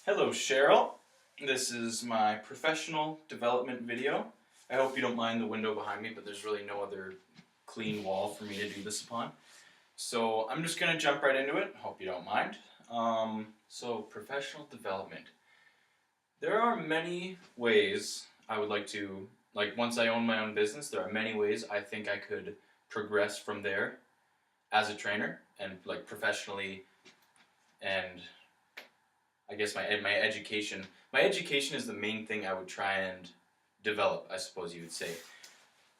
Hello, Cheryl. This is my professional development video. I hope you don't mind the window behind me, but there's really no other clean wall for me to do this upon. So I'm just going to jump right into it. Hope you don't mind. Professional development. There are many ways I would like to, once I own my own business, there are many ways I think I could progress from there as a trainer and, professionally, and I guess my education. My education is the main thing I would try and develop, I suppose you would say.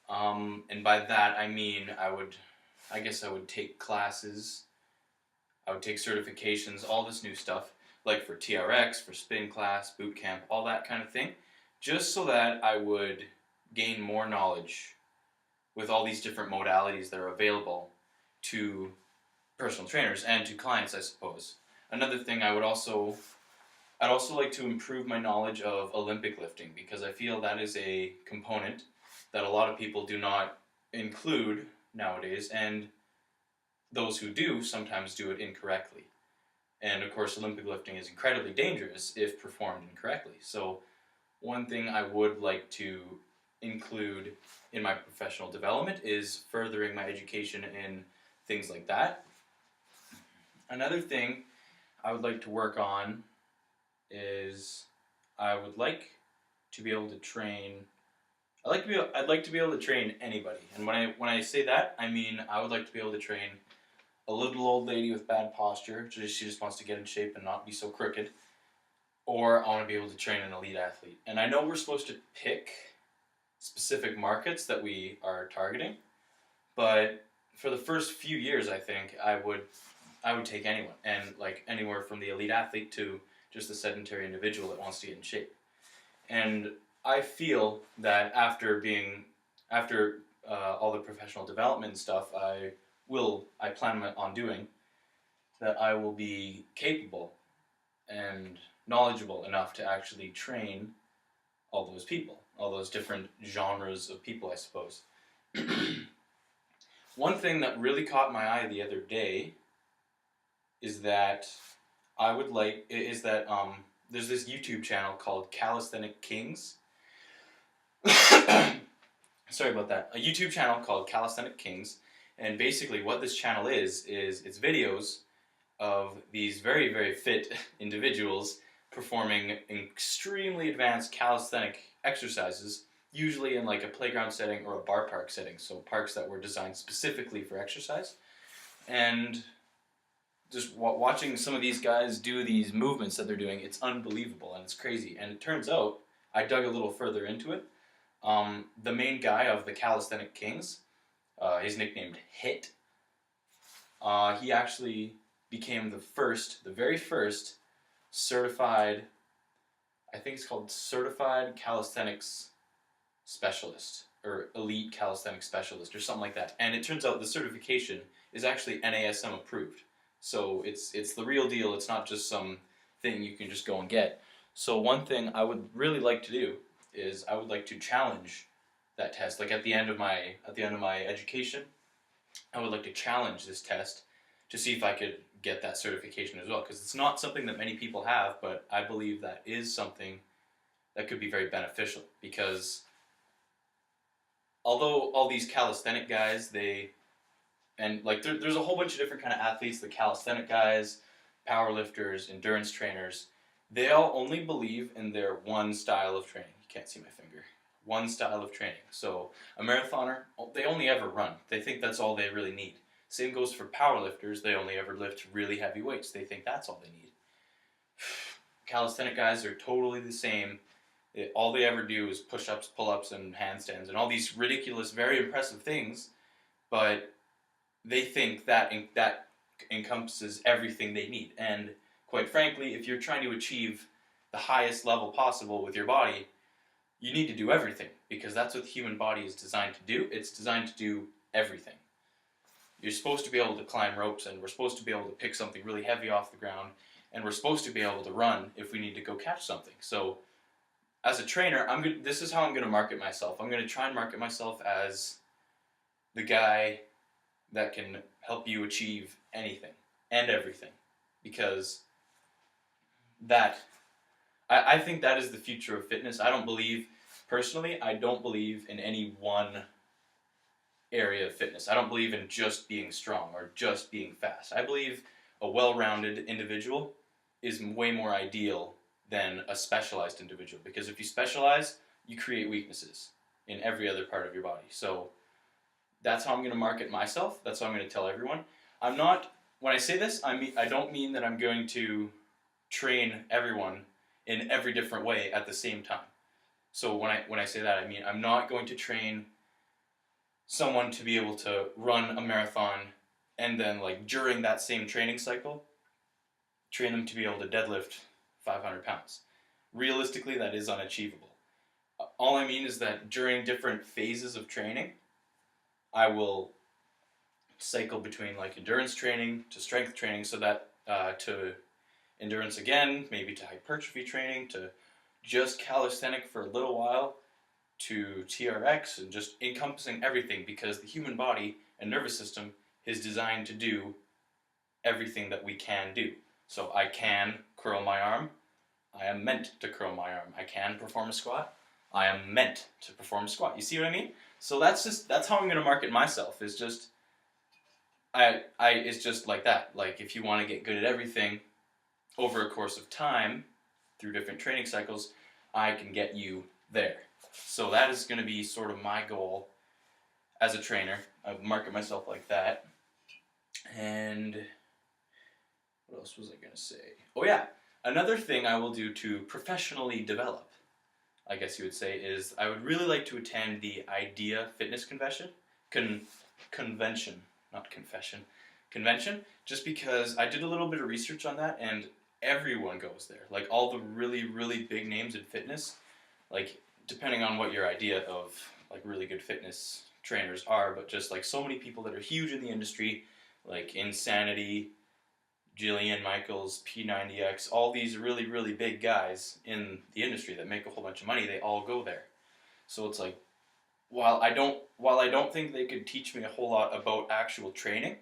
And by that I mean I guess I would take classes, I would take certifications, all this new stuff, like for TRX, for spin class, boot camp, all that kind of thing, just so that I would gain more knowledge with all these different modalities that are available to personal trainers and to clients, I suppose. Another thing I'd also like to improve my knowledge of Olympic lifting because I feel that is a component that a lot of people do not include nowadays, and those who do sometimes do it incorrectly. And of course, Olympic lifting is incredibly dangerous if performed incorrectly. So, one thing I would like to include in my professional development is furthering my education in things like that. Another thing I would like to work on is I would like to be able to train. I'd like to be able to train anybody, and when I say that, I mean I would like to be able to train a little old lady with bad posture. She just wants to get in shape and not be so crooked, or I want to be able to train an elite athlete. And I know we're supposed to pick specific markets that we are targeting, but for the first few years, I think I would take anyone, and anywhere from the elite athlete to just a sedentary individual that wants to get in shape. And I feel that after all the professional development stuff I plan on doing, that I will be capable and knowledgeable enough to actually train all those people, all those different genres of people, I suppose. One thing that really caught my eye the other day is that there's this YouTube channel called Calisthenic Kings. Sorry about that. A YouTube channel called Calisthenic Kings, and basically what this channel is it's videos of these very, very fit individuals performing extremely advanced calisthenic exercises, usually in a playground setting or a bar park setting, so parks that were designed specifically for exercise. And just watching some of these guys do these movements that they're doing, it's unbelievable and it's crazy. And it turns out, I dug a little further into it. The main guy of the Calisthenic Kings, he's nicknamed Hit. He actually became the very first certified, I think it's called Certified Calisthenics Specialist, or Elite Calisthenics Specialist, or something like that. And it turns out the certification is actually NASM approved. So it's the real deal. It's not just some thing you can just go and get. So one thing I would really like to do is I would like to challenge that test. Like at the end of my education, I would like to challenge this test to see if I could get that certification as well, because it's not something that many people have, but I believe that is something that could be very beneficial, because although all these calisthenic guys, there's a whole bunch of different kind of athletes, the calisthenic guys, power lifters, endurance trainers, they all only believe in their one style of training. You can't see my finger. One style of training. So a marathoner, they only ever run. They think that's all they really need. Same goes for powerlifters. They only ever lift really heavy weights. They think that's all they need. Calisthenic guys are totally the same. All they ever do is push-ups, pull-ups, and handstands, and all these ridiculous, very impressive things, but they think that encompasses everything they need. And quite frankly, if you're trying to achieve the highest level possible with your body, you need to do everything, because that's what the human body is designed to do. It's designed to do everything. You're supposed to be able to climb ropes, and we're supposed to be able to pick something really heavy off the ground, and we're supposed to be able to run if we need to go catch something. So as a trainer, this is how I'm going to market myself. I'm going to try and market myself as the guy that can help you achieve anything and everything, because that I think that is the future of fitness. Personally, I don't believe in any one area of fitness. I don't believe in just being strong or just being fast. I believe a well-rounded individual is way more ideal than a specialized individual, because if you specialize, you create weaknesses in every other part of your body. So that's how I'm going to market myself. That's how I'm going to tell everyone. I'm not, when I say this, I don't mean that I'm going to train everyone in every different way at the same time. So when I say that, I mean I'm not going to train someone to be able to run a marathon and then like during that same training cycle train them to be able to deadlift 500 pounds. Realistically, that is unachievable. All I mean is that during different phases of training, I will cycle between like endurance training to strength training, so that to endurance again, maybe to hypertrophy training, to just calisthenic for a little while, to TRX, and just encompassing everything, because the human body and nervous system is designed to do everything that we can do. So I can curl my arm. I am meant to curl my arm. I can perform a squat. I am meant to perform a squat. You see what I mean? So that's how I'm going to market myself. Is just it's just like that. Like if you want to get good at everything over a course of time through different training cycles, I can get you there. So that is going to be sort of my goal as a trainer. I market myself like that. And what else was I going to say? Oh yeah, another thing I will do to professionally develop, I guess you would say, is I would really like to attend the IDEA Fitness convention, just because I did a little bit of research on that, and everyone goes there. Like all the really, really big names in fitness, like depending on what your idea of like really good fitness trainers are, but just like so many people that are huge in the industry, like Insanity, Jillian Michaels, P90X, all these really, really big guys in the industry that make a whole bunch of money, they all go there. So it's like, while I don't think they could teach me a whole lot about actual training,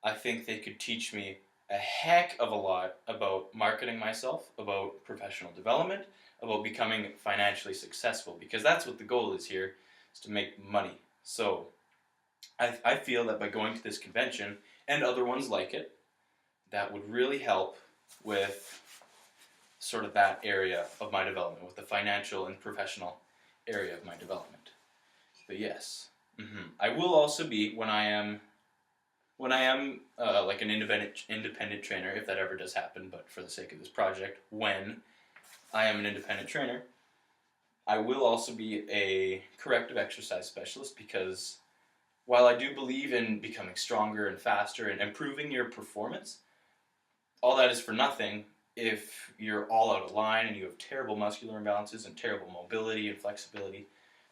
I think they could teach me a heck of a lot about marketing myself, about professional development, about becoming financially successful, because that's what the goal is here, is to make money. So I feel that by going to this convention and other ones like it, that would really help with sort of that area of my development, with the financial and professional area of my development. But yes, I will also be, when I am like an independent trainer, if that ever does happen, but for the sake of this project, when I am an independent trainer, I will also be a corrective exercise specialist, because while I do believe in becoming stronger and faster and improving your performance, all that is for nothing if you're all out of line and you have terrible muscular imbalances and terrible mobility and flexibility.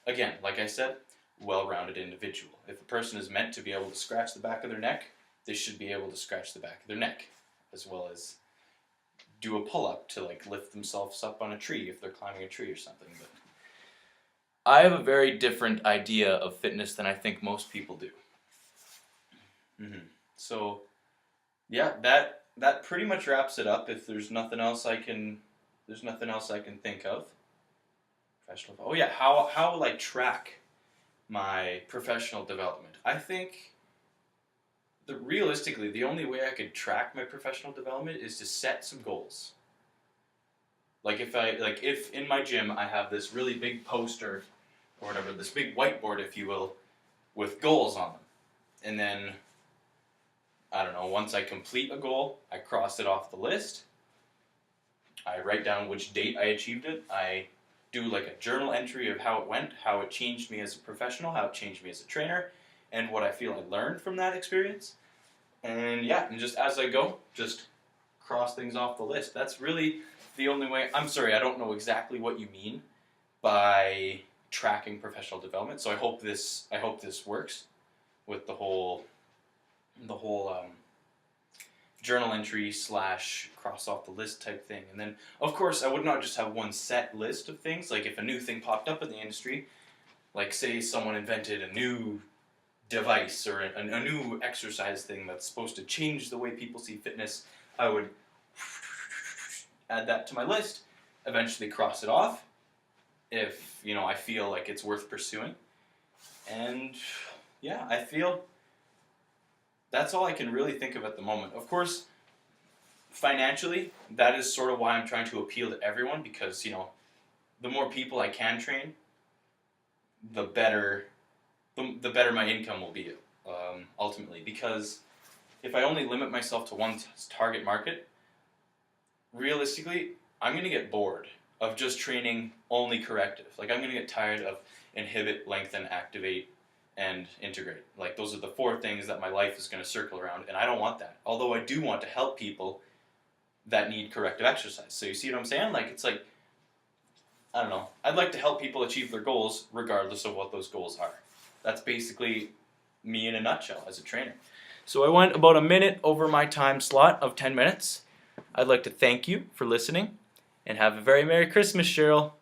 Again, like I said, well-rounded individual. If a person is meant to be able to scratch the back of their neck, they should be able to scratch the back of their neck, as well as do a pull-up to like lift themselves up on a tree if they're climbing a tree or something. But I have a very different idea of fitness than I think most people do. So yeah, that pretty much wraps it up. If there's nothing else I can think of. Professional. Oh yeah, how will I track my professional development? I think realistically, the only way I could track my professional development is to set some goals. Like if in my gym I have this really big poster or whatever, this big whiteboard, if you will, with goals on them, and then I don't know, once I complete a goal, I cross it off the list. I write down which date I achieved it. I do like a journal entry of how it went, how it changed me as a professional, how it changed me as a trainer, and what I feel I learned from that experience. And yeah, and just as I go, just cross things off the list. That's really the only way. I'm sorry, I don't know exactly what you mean by tracking professional development. So I hope this works with the whole journal entry / cross off the list type thing. And then, of course, I would not just have one set list of things. Like if a new thing popped up in the industry, like say someone invented a new device or a new exercise thing that's supposed to change the way people see fitness, I would add that to my list, eventually cross it off if, I feel like it's worth pursuing. And yeah, I feel that's all I can really think of at the moment. Of course, financially, that is sort of why I'm trying to appeal to everyone, because, the more people I can train, the better my income will be, ultimately. Because if I only limit myself to one target market, realistically, I'm going to get bored of just training only corrective. Like, I'm going to get tired of inhibit, lengthen, activate, and integrate. Like, those are the 4 things that my life is going to circle around, and I don't want that. Although I do want to help people that need corrective exercise. So you see what I'm saying? Like, it's like, I don't know. I'd like to help people achieve their goals regardless of what those goals are. That's basically me in a nutshell as a trainer. So I went about a minute over my time slot of 10 minutes. I'd like to thank you for listening, and have a very Merry Christmas, Cheryl.